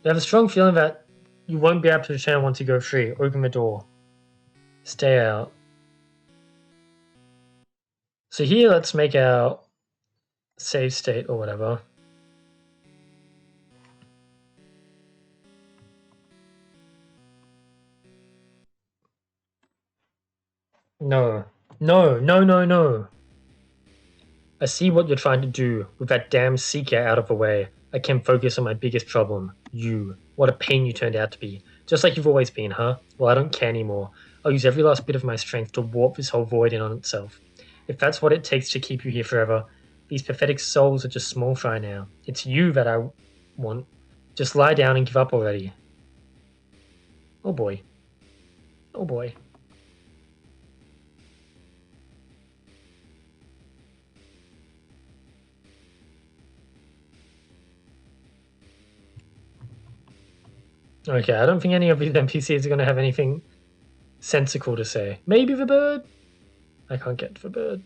You have a strong feeling that you won't be able to return once you go free. Open the door. Stay out. So here, let's make our save state or whatever. No. No, no, no, no. I see what you're trying to do. With that damn seeker out of the way, I can focus on my biggest problem. You. What a pain you turned out to be. Just like you've always been, huh? Well, I don't care anymore. I'll use every last bit of my strength to warp this whole void in on itself. If that's what it takes to keep you here forever, these pathetic souls are just small fry now. It's you that I want. Just lie down and give up already. Oh boy. Oh boy. Okay, I don't think any of these NPCs are going to have anything sensical to say. Maybe the bird? I can't get the bird.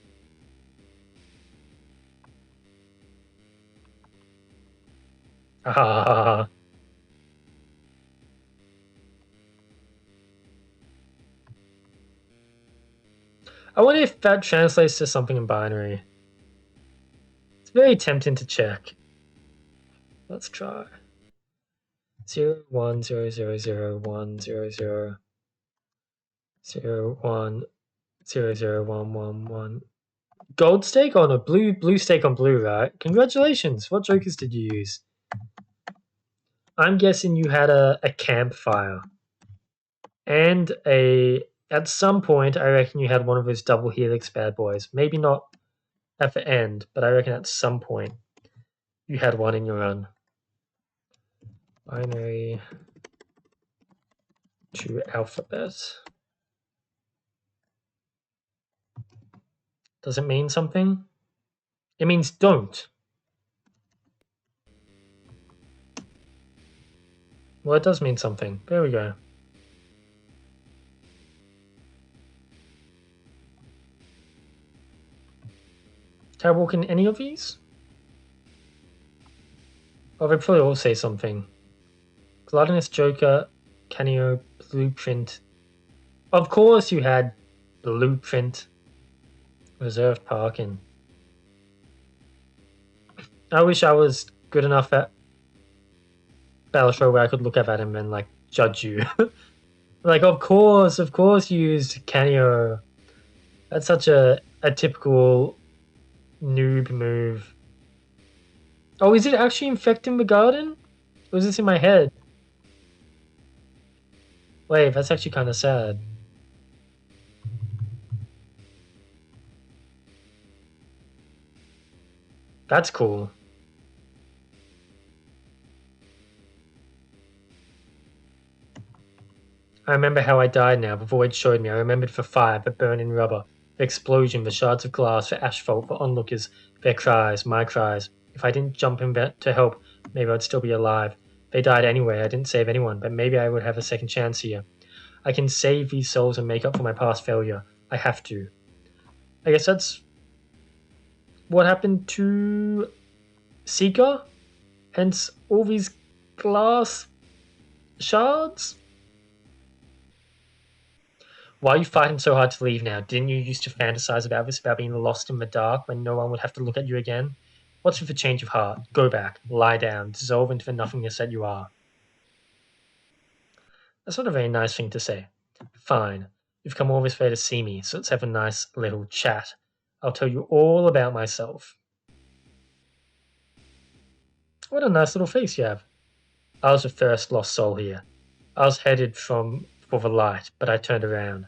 Ah. I wonder if that translates to something in binary. It's very tempting to check. Let's try. 0, 1, 0, 0, 0, 1, 0, 0, 0, 1, 0, 0, 1, 1, 1. Gold stake on a blue stake on blue, right? Congratulations. What jokers did you use? I'm guessing you had a campfire. And at some point, I reckon you had one of those double helix bad boys. Maybe not at the end, but I reckon at some point you had one in your run. Binary to alphabet. Does it mean something? It means don't. Well, it does mean something. There we go. Can I walk in any of these? Oh, they probably all say something. Gluttonous Joker, Canio, Blueprint. Of course you had Blueprint. Reserved parking. I wish I was good enough at Battleshore where I could look at that and then, like, judge you. Like, of course you used Canio. That's such a typical noob move. Oh, is it actually infecting the garden? Or is this in my head? Wait, that's actually kind of sad. That's cool. I remember how I died now. The void showed me. I remembered the fire, the burning rubber, the explosion, the shards of glass, the asphalt, the onlookers, their cries, my cries. If I didn't jump in to help, maybe I'd still be alive. They died anyway. I didn't save anyone, but maybe I would have a second chance here. I can save these souls and make up for my past failure. I have to. I guess that's what happened to Seeker. Hence all these glass shards. Why are you fighting so hard to leave now? Didn't you used to fantasize about this, about being lost in the dark when no one would have to look at you again? What's with a change of heart? Go back, lie down, dissolve into the nothingness that you are. That's not a very nice thing to say. Fine. You've come all this way to see me, so let's have a nice little chat. I'll tell you all about myself. What a nice little face you have. I was the first lost soul here. I was headed for the light, but I turned around.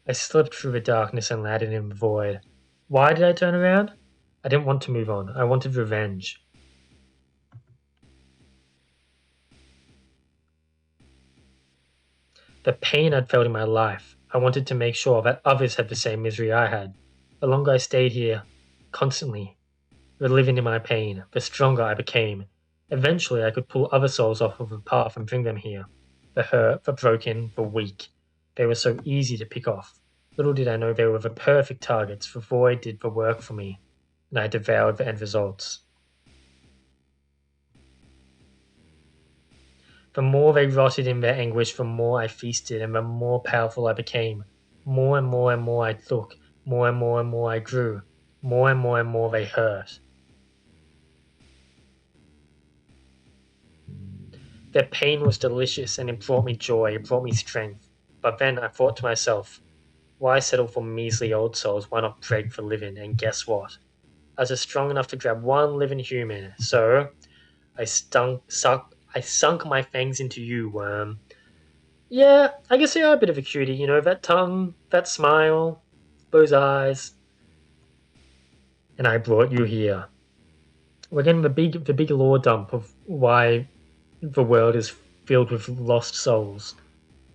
I slipped through the darkness and landed in the void. Why did I turn around? I didn't want to move on. I wanted revenge. The pain I'd felt in my life, I wanted to make sure that others had the same misery I had. The longer I stayed here, constantly, reliving in my pain, the stronger I became. Eventually, I could pull other souls off of the path and bring them here. The hurt, the broken, the weak. They were so easy to pick off. Little did I know they were the perfect targets. The void did the work for me, and I devoured the end results. The more they rotted in their anguish, the more I feasted, and the more powerful I became. More and more I took, more and more I grew. More and more they hurt. Their pain was delicious, and it brought me joy, it brought me strength. But then I thought to myself, why settle for measly old souls? Why not break for living? And guess what? I was just strong enough to grab one living human, so I sunk my fangs into you, worm. Yeah, I guess you are a bit of a cutie, you know, that tongue, that smile, those eyes. And I brought you here. We're getting the big lore dump of why the world is filled with lost souls.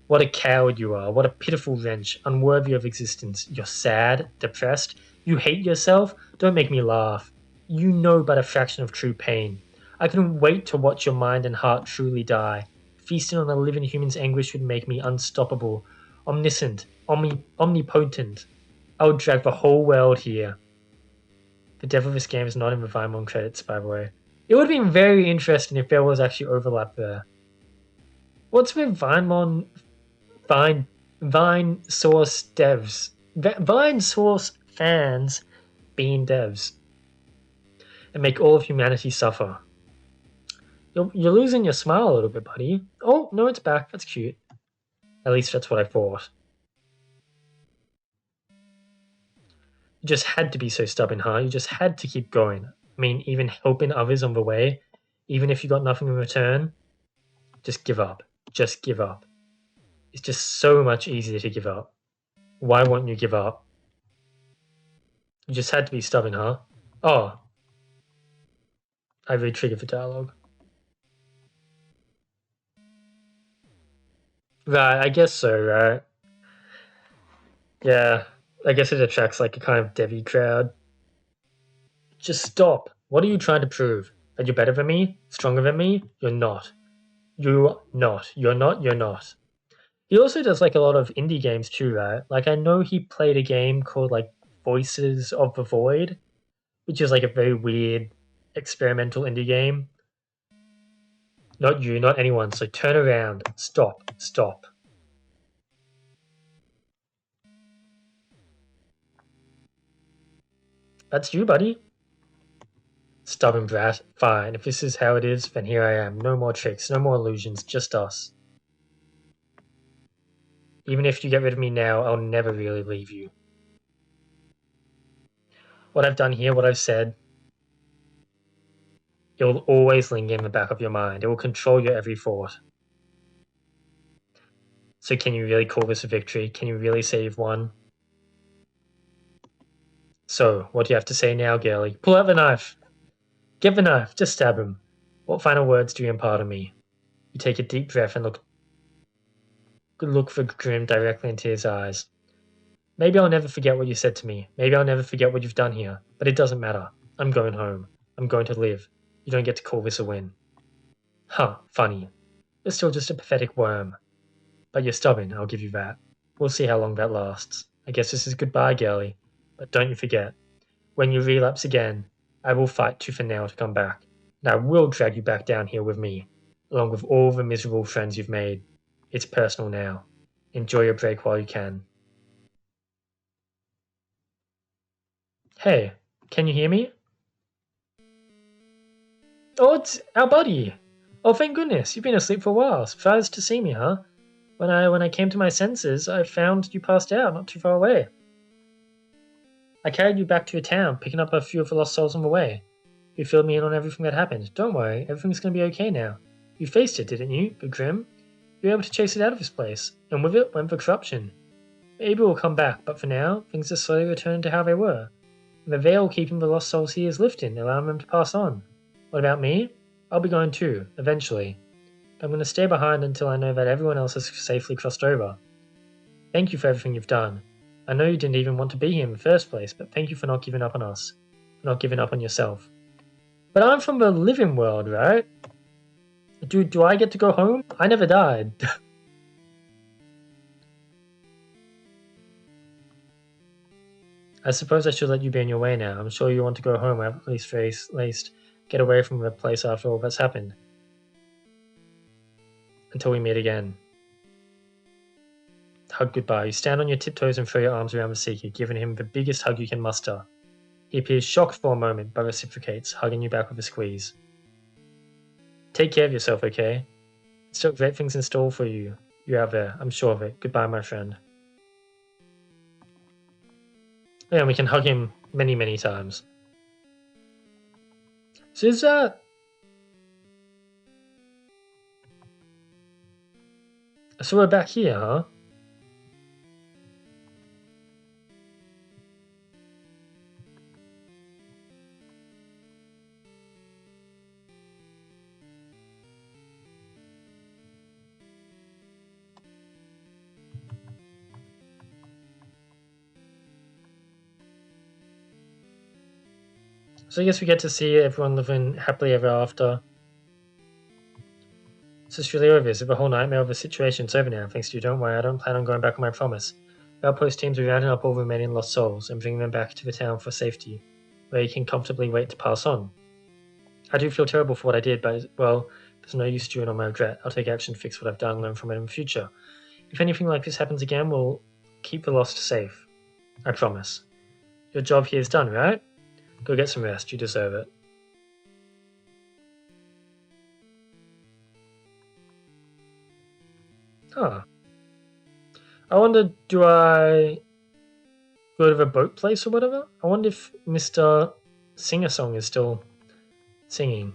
What a coward you are, what a pitiful wretch, unworthy of existence. You're sad, depressed, you hate yourself? Don't make me laugh. You know but a fraction of true pain. I couldn't wait to watch your mind and heart truly die. Feasting on a living human's anguish would make me unstoppable, omniscient, omnipotent. I would drag the whole world here. The devil of this game is not in the Vimon credits, by the way. It would have been very interesting if there was actually overlap there. What's with Vine Source devs? Vine Source fans being devs and make all of humanity suffer. You're losing your smile a little bit, buddy. Oh, no, it's back. That's cute. At least that's what I thought. You just had to be so stubborn, huh? You just had to keep going. I mean, even helping others on the way, even if you got nothing in return, just give up. Just give up. It's just so much easier to give up. Why won't you give up? You just had to be stubborn, huh? Oh. I re-triggered the dialogue. Right, I guess so, right? Yeah, I guess it attracts like a kind of Devi crowd. Just stop. What are you trying to prove? That you're better than me? Stronger than me? You're not. You're not. You're not. You're not. He also does like a lot of indie games too, right? Like I know he played a game called like Voices of the Void, which is like a very weird experimental indie game. Not you, not anyone. So turn around. Stop. Stop. That's you, buddy. Stubborn brat. Fine. If this is how it is, then here I am. No more tricks, no more illusions, just us. Even if you get rid of me now, I'll never really leave you. What I've done here, what I've said, it will always linger in the back of your mind. It will control your every thought. So can you really call this a victory? Can you really say you've won? So, what do you have to say now, girlie? Pull out the knife. Get the knife. Just stab him. What final words do you impart on me? You take a deep breath and look for Grim directly into his eyes. Maybe I'll never forget what you said to me. Maybe I'll never forget what you've done here. But it doesn't matter. I'm going home. I'm going to live. You don't get to call this a win. Huh, funny. You're still just a pathetic worm. But you're stubborn, I'll give you that. We'll see how long that lasts. I guess this is goodbye, girlie. But don't you forget, when you relapse again, I will fight tooth and nail to come back. And I will drag you back down here with me, along with all the miserable friends you've made. It's personal now. Enjoy your break while you can. Hey, can you hear me? Oh, it's our buddy. Oh, thank goodness, you've been asleep for a while. Surprised to see me, huh? When I came to my senses, I found you passed out not too far away. I carried you back to your town, picking up a few of the lost souls on the way. You filled me in on everything that happened. Don't worry, everything's gonna be okay now. You faced it, didn't you, the Grim? You were able to chase it out of this place, and with it went the corruption. Maybe we'll come back, but for now, things are slowly returning to how they were. The veil keeping the lost souls here is lifting, allowing them to pass on. What about me? I'll be going too, eventually. But I'm going to stay behind until I know that everyone else has safely crossed over. Thank you for everything you've done. I know you didn't even want to be here in the first place, but thank you for not giving up on us. For not giving up on yourself. But I'm from the living world, right? Do I get to go home? I never died. I suppose I should let you be on your way now. I'm sure you want to go home, or at least get away from the place after all that's happened. Until we meet again. Hug goodbye. You stand on your tiptoes and throw your arms around the Seeker, giving him the biggest hug you can muster. He appears shocked for a moment, but reciprocates, hugging you back with a squeeze. Take care of yourself, okay? Still great things in store for you. You're out there, I'm sure of it. Goodbye, my friend. Yeah, and we can hug him many, many times. So is that... So we're back here, huh? So I guess we get to see everyone living happily ever after. It's just really over. The whole nightmare of the situation's over now, thanks to you. Don't worry, I don't plan on going back on my promise. The outpost teams are rounding up all the remaining lost souls and bringing them back to the town for safety, where you can comfortably wait to pass on. I do feel terrible for what I did, but, well, there's no use stewing on my regret. I'll take action to fix what I've done and learn from it in the future. If anything like this happens again, we'll keep the lost safe. I promise. Your job here is done, right? Go get some rest. You deserve it. Huh. I wonder, do I go to the boat place or whatever? I wonder if Mr. Singer-Song is still singing.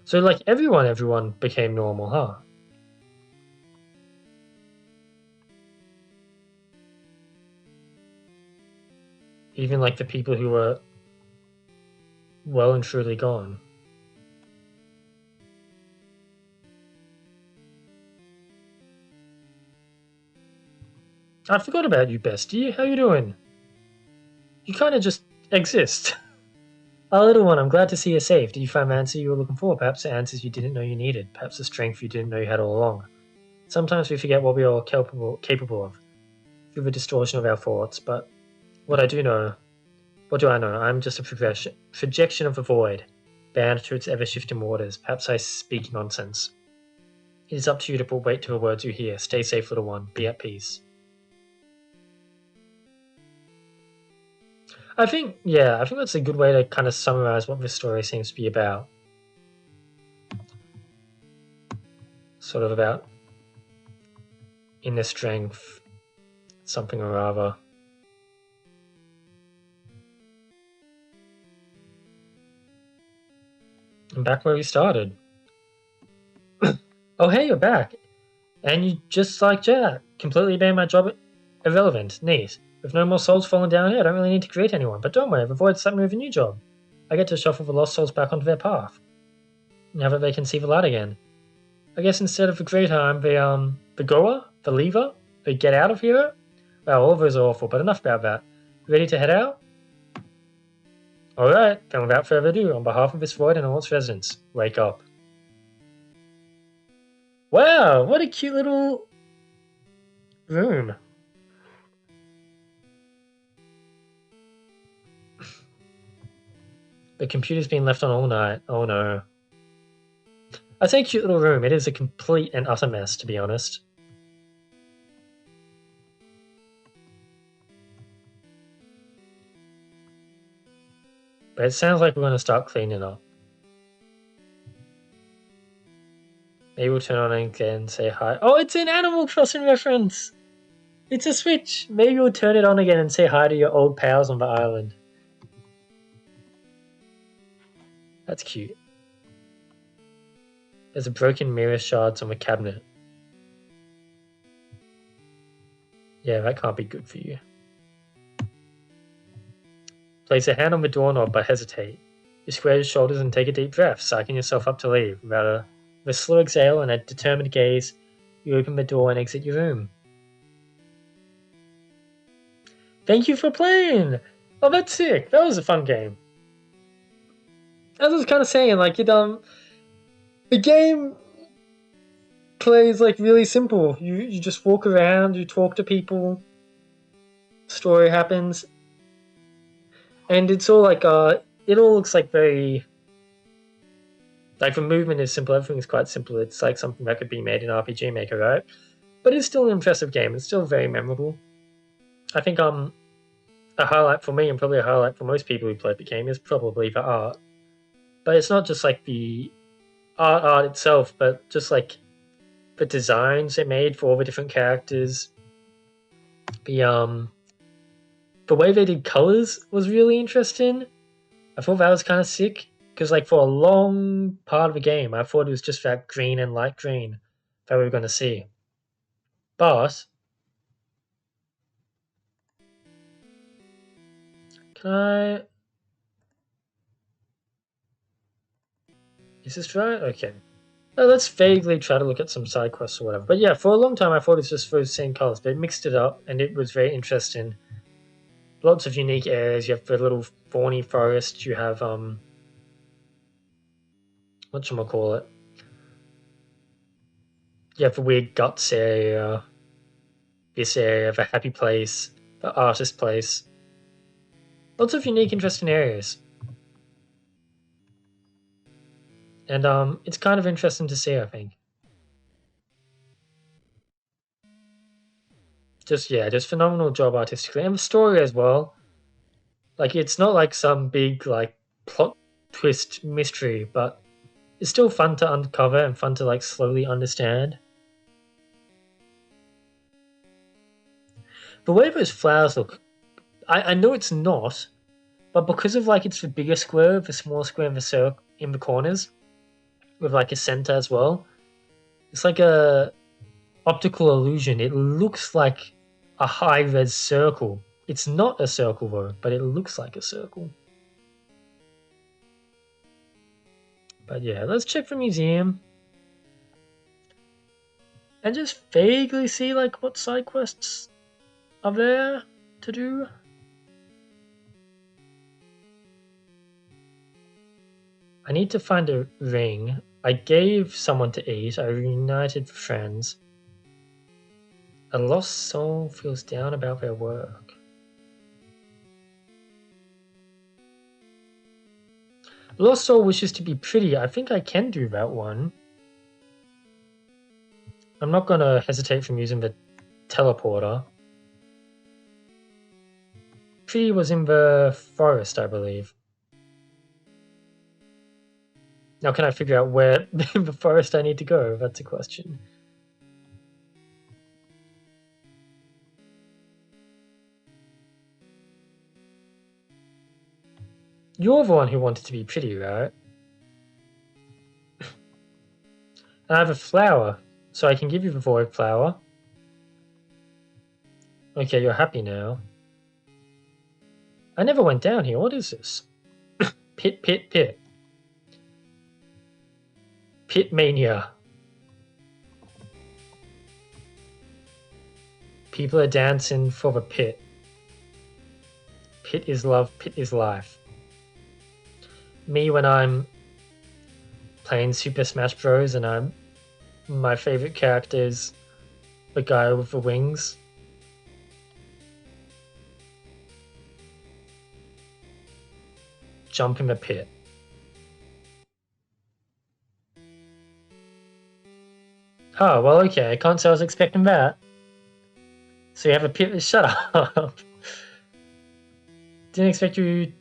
So, like, everyone became normal, huh? Even, like, the people who were well and truly gone. I forgot about you, bestie. How you doing? You kind of just exist. Our little one, I'm glad to see you're safe. Did you find the answer you were looking for? Perhaps the answers you didn't know you needed. Perhaps the strength you didn't know you had all along. Sometimes we forget what we are capable of through the distortion of our thoughts, but what I do know, what do I know? I'm just a projection of the void, bound to its ever-shifting waters. Perhaps I speak nonsense. It is up to you to put weight to the words you hear. Stay safe, little one. Be at peace. I think that's a good way to kind of summarize what this story seems to be about. Sort of about inner strength, something or other. And back where we started. Oh, hey, you're back. And you just like Jack, completely made my job irrelevant. Neat. With no more souls falling down here, I don't really need to create anyone. But don't worry, I've avoided something with a new job. I get to shuffle the lost souls back onto their path. Now that they can see the light again. I guess instead of the greater, I'm the goer, the lever, the get out of here. Well, all of those are awful, but enough about that. Ready to head out? Alright, then without further ado, on behalf of this void and all its residents, wake up. Wow, what a cute little room. The computer's been left on all night. Oh no. I say cute little room. It is a complete and utter mess, to be honest. But it sounds like we're going to start cleaning up. Maybe we'll turn on again and say hi. Oh, it's an Animal Crossing reference! It's a Switch! Maybe we'll turn it on again and say hi to your old pals on the island. That's cute. There's a broken mirror shards on the cabinet. Yeah, that can't be good for you. Place a hand on the doorknob but hesitate. You square your shoulders and take a deep breath, psyching yourself up to leave. With a slow exhale and a determined gaze, you open the door and exit your room. Thank you for playing! Oh, that's sick! That was a fun game. As I was kind of saying, like, the game plays, like, really simple. You just walk around, you talk to people, story happens. And it's all like it all looks like very like the movement is simple. Everything's quite simple. It's like something that could be made in RPG Maker, right? But it's still an impressive game. It's still very memorable. I think a highlight for me and probably a highlight for most people who played the game is probably the art. But it's not just like the art itself, but just like the designs they made for all the different characters. The the way they did colors was really interesting. I thought that was kind of sick because like for a long part of the game, I thought it was just that green and light green that we were going to see. But can I? Is this right? Okay. Let's vaguely try to look at some side quests or whatever. But yeah, for a long time I thought it was just those same colors, but it mixed it up and it was very interesting. Lots of unique areas. You have the little thorny forest. You have what should I call it? You have the weird guts area. This area, the happy place, the artist place. Lots of unique, interesting areas, and it's kind of interesting to see. I think just yeah, just phenomenal job artistically and the story as well. Like it's not like some big like plot twist mystery, but it's still fun to uncover and fun to like slowly understand. The way those flowers look, I know it's not, but because of like it's the bigger square, the small square in the circle in the corners, with like a center as well. It's like a optical illusion. It looks like a high res circle. It's not a circle though, but it looks like a circle. But yeah, let's check the museum and just vaguely see like what side quests are there to do. I need to find a ring. I gave someone to eat. I reunited friends. A lost soul feels down about their work. A lost soul wishes to be pretty. I think I can do that one. I'm not going to hesitate from using the teleporter. Pretty was in the forest, I believe. Now, can I figure out where in the forest I need to go? That's a question. You're the one who wanted to be pretty, right? And I have a flower, so I can give you the void flower. Okay, you're happy now. I never went down here. What is this? Pit, pit, pit. Pit mania. People are dancing for the pit. Pit is love, pit is life. Me when I'm playing Super Smash Bros. And my favorite character is the guy with the wings. Jump in the pit. Oh, well, okay. I can't say I was expecting that. So you have a pit. Shut up. Didn't expect you.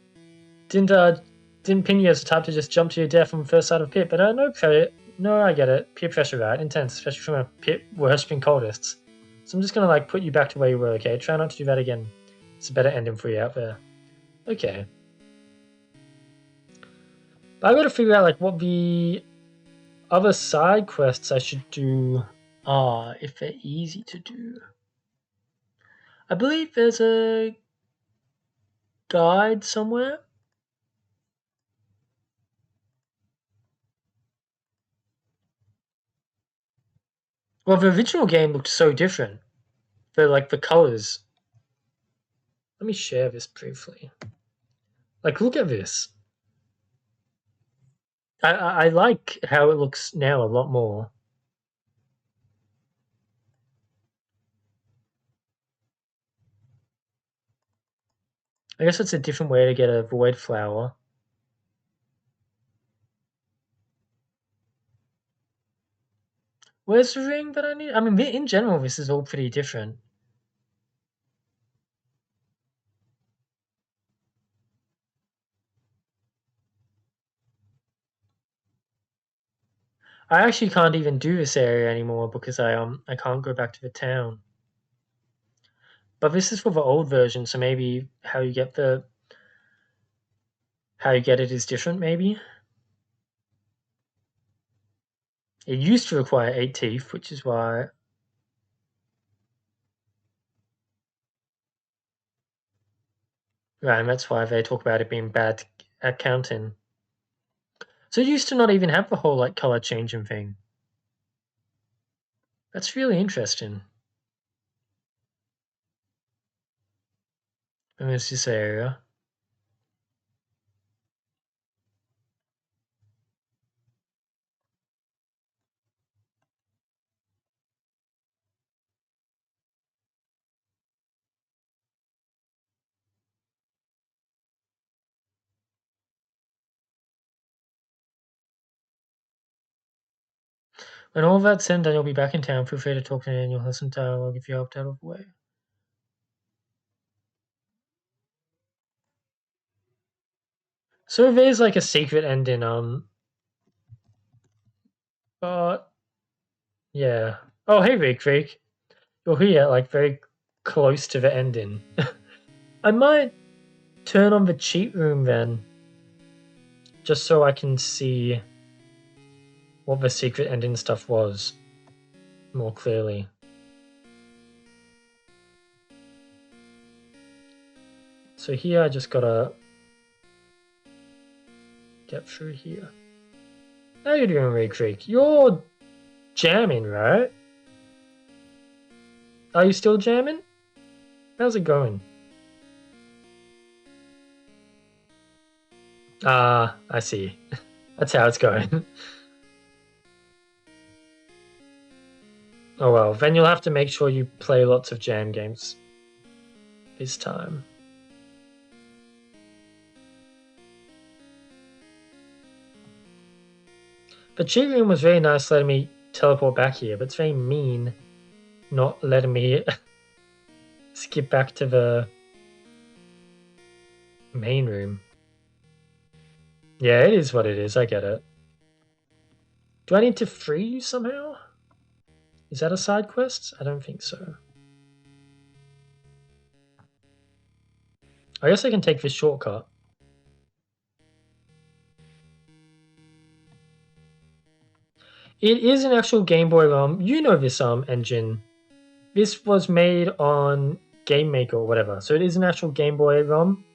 Didn't pin you as the type to just jump to your death on the first side of a pit. But no credit. No, I get it. Peer pressure, right? Intense, especially from a pit worshipping cultists. So I'm just gonna like put you back to where you were. Okay, try not to do that again. It's a better ending for you out there. Okay. But I gotta figure out like what the other side quests I should do are if they're easy to do. I believe there's a guide somewhere. Well, the original game looked so different. The colors. Let me share this briefly. Like, look at this. I like how it looks now a lot more. I guess it's a different way to get a void flower. Where's the ring that I need? I mean, in general, this is all pretty different. I actually can't even do this area anymore because I can't go back to the town. But this is for the old version, so maybe how you get it is different. Maybe it used to require 8 teeth, which is why. Right, and that's why they talk about it being bad at counting. So it used to not even have the whole like color changing thing. That's really interesting. And there's this area. When all that's said, then you'll be back in town. Feel free to talk to me and you'll listen to dialogue if you opt out of the way. So there's like a secret ending, but yeah. Oh hey Rick. You're here, like very close to the ending. I might turn on the cheat room then, just so I can see what the secret ending stuff was more clearly. So here I just gotta get through here. How you doing, Ray Creek? You're jamming, right? Are you still jamming? How's it going? Ah, I see. That's how it's going. Oh well, then you'll have to make sure you play lots of jam games this time. The cheat room was very nice letting me teleport back here, but it's very mean not letting me skip back to the main room. Yeah, it is what it is, I get it. Do I need to free you somehow? Is that a side quest? I don't think so. I guess I can take this shortcut. It is an actual Game Boy ROM. You know this engine. This was made on Game Maker or whatever. So it is an actual Game Boy ROM,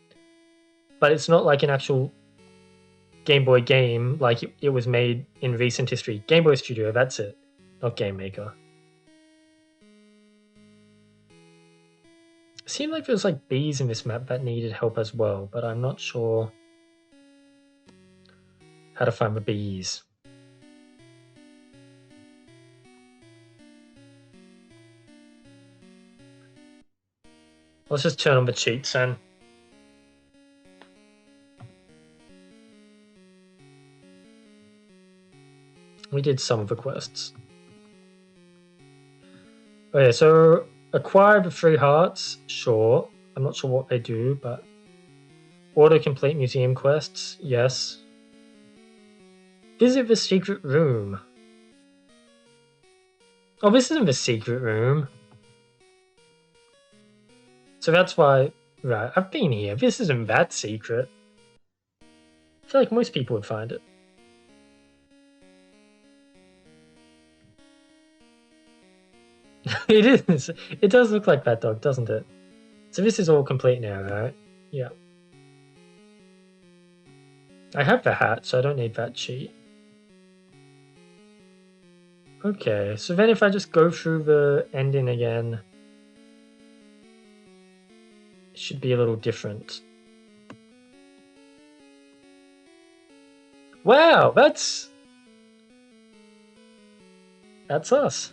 but it's not like an actual Game Boy game like it was made in recent history. Game Boy Studio, that's it. Not Game Maker. It seemed like there was like bees in this map that needed help as well, but I'm not sure how to find the bees. Let's just turn on the cheats then. We did some of the quests. Okay, so acquire the 3 hearts, sure. I'm not sure what they do, but auto-complete museum quests, yes. Visit the secret room. Oh, this isn't the secret room. So that's why, right, I've been here. This isn't that secret. I feel like most people would find it. It is. It does look like that dog, doesn't it? So this is all complete now, right? Yeah. I have the hat, so I don't need that cheat. Okay, so then if I just go through the ending again, it should be a little different. Wow, that's us.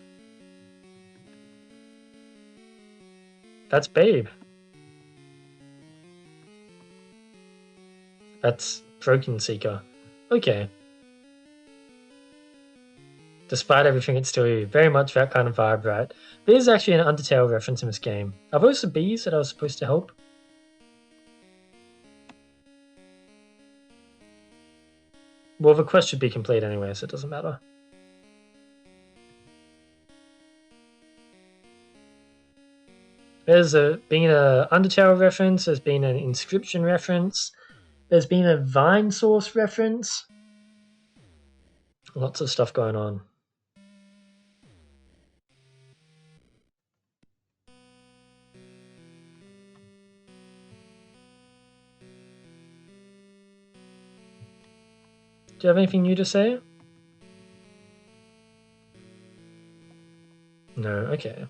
That's Babe. That's Broken Seeker. Okay. Despite everything, it's still you. Very much that kind of vibe, right? There's actually an Undertale reference in this game. Are those the bees that I was supposed to help? Well, the quest should be complete anyway, so it doesn't matter. There's been a Undertale reference, there's been an Inscription reference, there's been a Vine Source reference. Lots of stuff going on. Do you have anything new to say? No, okay.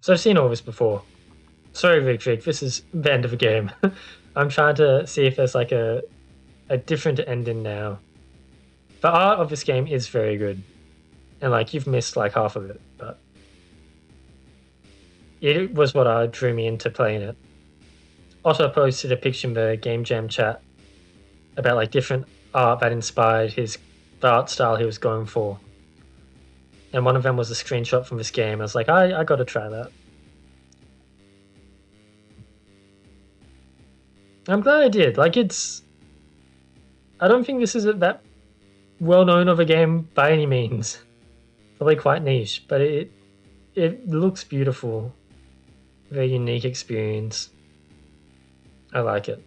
So I've seen all this before. Sorry, Vic, this is the end of the game. I'm trying to see if there's like a different ending now. The art of this game is very good. And like you've missed like half of it, but it was what drew me into playing it. Also, I posted a picture in the Game Jam chat about like different art that inspired the art style he was going for. And one of them was a screenshot from this game. I was like, I gotta try that. I'm glad I did. Like I don't think this is that well known of a game by any means. Probably quite niche, but it looks beautiful. Very unique experience. I like it.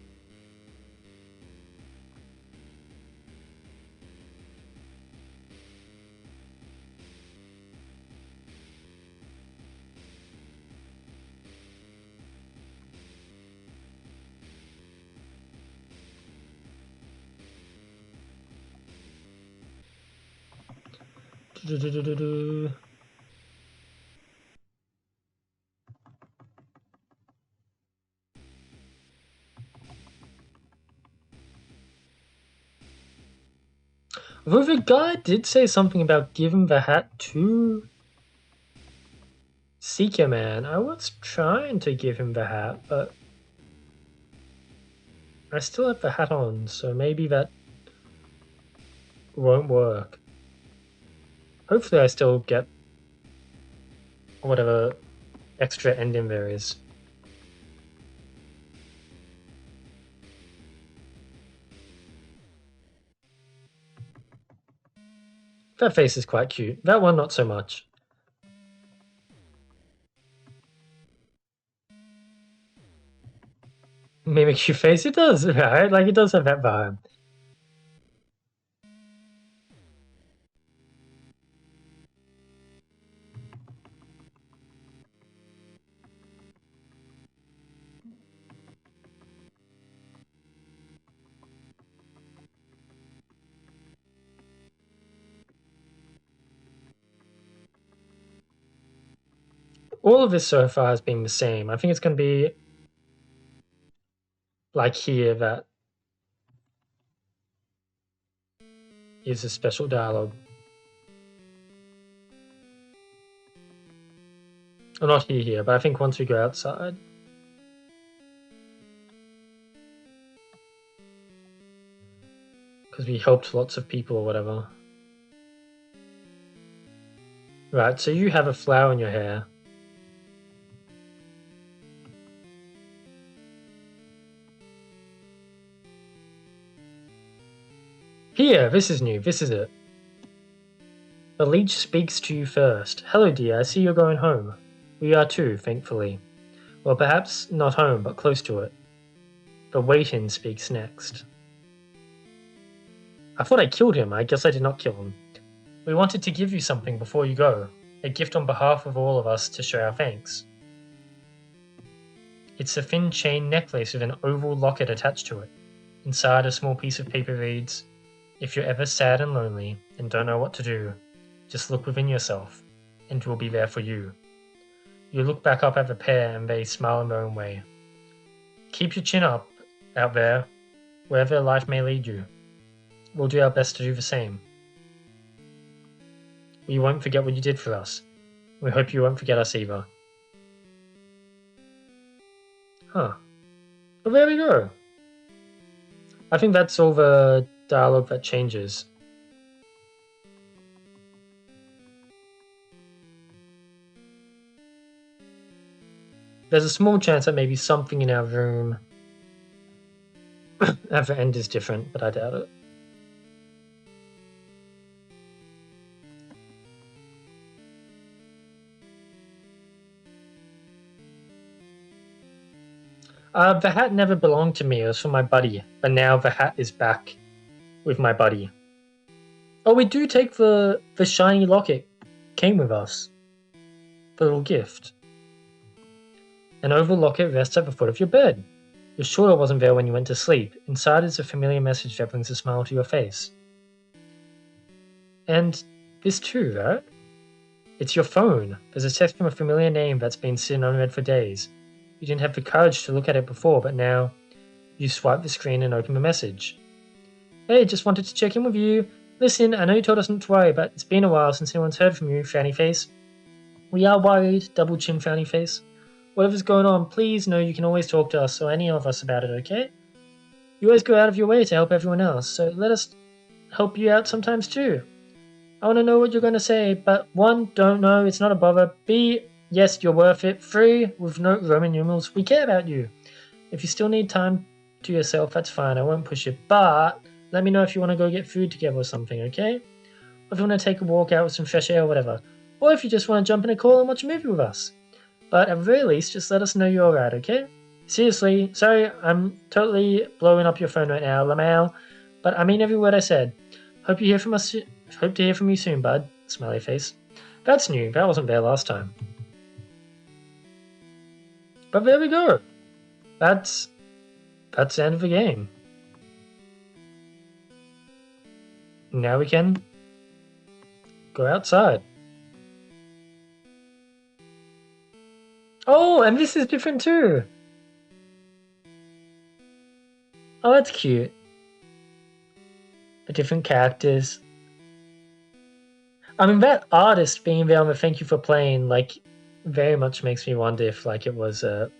Though the guy did say something about giving the hat to Seeker Man. I was trying to give him the hat, but I still have the hat on, so maybe that won't work. Hopefully I still get whatever extra ending there is. That face is quite cute. That one, not so much. Mimic your face? It does, right? Like, it does have that vibe. All of this so far has been the same. I think it's going to be like here that is a special dialogue. Well, not here, but I think once we go outside. Because we helped lots of people or whatever. Right, so you have a flower in your hair. Here, this is new, this is it. The leech speaks to you first. Hello dear, I see you're going home. We are too, thankfully. Well, perhaps not home, but close to it. The waiting speaks next. I thought I killed him. I guess I did not kill him. We wanted to give you something before you go. A gift on behalf of all of us to show our thanks. It's a thin chain necklace with an oval locket attached to it. Inside, a small piece of paper reads, "If you're ever sad and lonely and don't know what to do, just look within yourself, and we'll be there for you." You look back up at the pair and they smile in their own way. Keep your chin up out there, wherever life may lead you. We'll do our best to do the same. We won't forget what you did for us. We hope you won't forget us either. Huh. Well, there we go. I think that's all the dialogue that changes. There's a small chance that maybe something in our room at the end is different, but I doubt it. The hat never belonged to me, it was for my buddy, but now the hat is back with my buddy. Oh, we do take the shiny locket. Came with us. The little gift. An oval locket rests at the foot of your bed. You're sure it wasn't there when you went to sleep. Inside is a familiar message that brings a smile to your face. And this too, right? It's your phone. There's a text from a familiar name that's been sitting unread for days. You didn't have the courage to look at it before, but now you swipe the screen and open the message. Hey, just wanted to check in with you. Listen, I know you told us not to worry, but it's been a while since anyone's heard from you, frowny face. We are worried, double chin frowny face. Whatever's going on, please know you can always talk to us or any of us about it, okay? You always go out of your way to help everyone else, so let us help you out sometimes too. I want to know what you're going to say, but 1, don't know, it's not a bother. B, yes, you're worth it. 3, with no Roman numerals, we care about you. If you still need time to yourself, that's fine, I won't push it, but let me know if you want to go get food together or something, okay? Or if you want to take a walk out with some fresh air or whatever. Or if you just want to jump in a call and watch a movie with us. But at the very least, just let us know you're alright, okay? Seriously, sorry, I'm totally blowing up your phone right now, Lamau, but I mean every word I said. Hope to hear from you soon, bud. Smiley face. That's new, that wasn't there last time. But there we go. That's the end of the game. Now we can go outside. Oh, and this is different too. Oh, that's cute. The different characters. I mean, that artist being there on the thank you for playing, like, very much makes me wonder if, like, it was a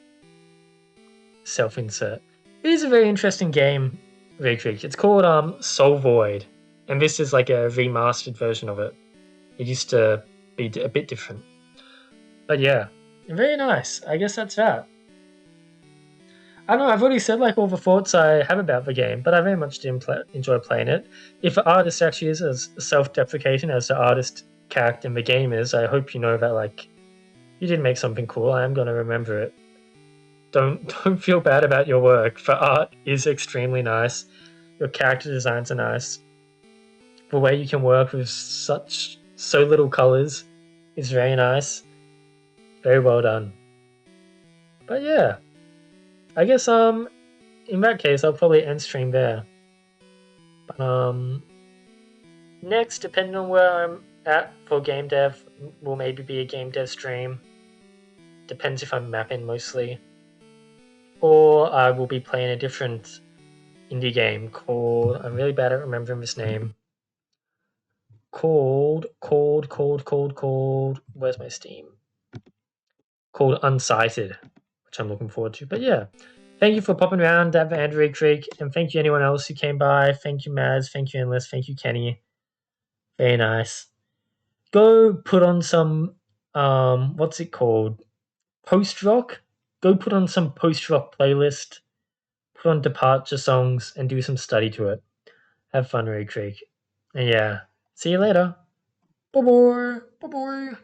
self-insert. It is a very interesting game, Redux. It's called Soul Void, and this is like a remastered version of it. It used to be a bit different. But yeah, very nice. I guess that's that. I don't know, I've already said like all the thoughts I have about the game, but I very much did enjoy playing it. If the artist actually is as self-deprecating as the artist character in the game is, I hope you know that like you did make something cool. I am gonna remember it. Don't feel bad about your work. The art is extremely nice. Your character designs are nice. The way you can work with so little colors is very nice. Very well done. But yeah, I guess in that case I'll probably end stream there. But next, depending on where I'm at for game dev, will maybe be a game dev stream. Depends if I'm mapping mostly. Or I will be playing a different indie game called, I'm really bad at remembering this name. Called, where's my Steam? Called Unsighted, which I'm looking forward to. But yeah, thank you for popping around at the Andrew Creek, and thank you anyone else who came by. Thank you, Maz. Thank you, Endless. Thank you, Kenny. Very nice. Go put on some, what's it called? Post rock? Go put on some post rock playlist. Put on Departure songs and do some study to it. Have fun, Ray Creek. And yeah, see you later. Bye bye. Bye bye.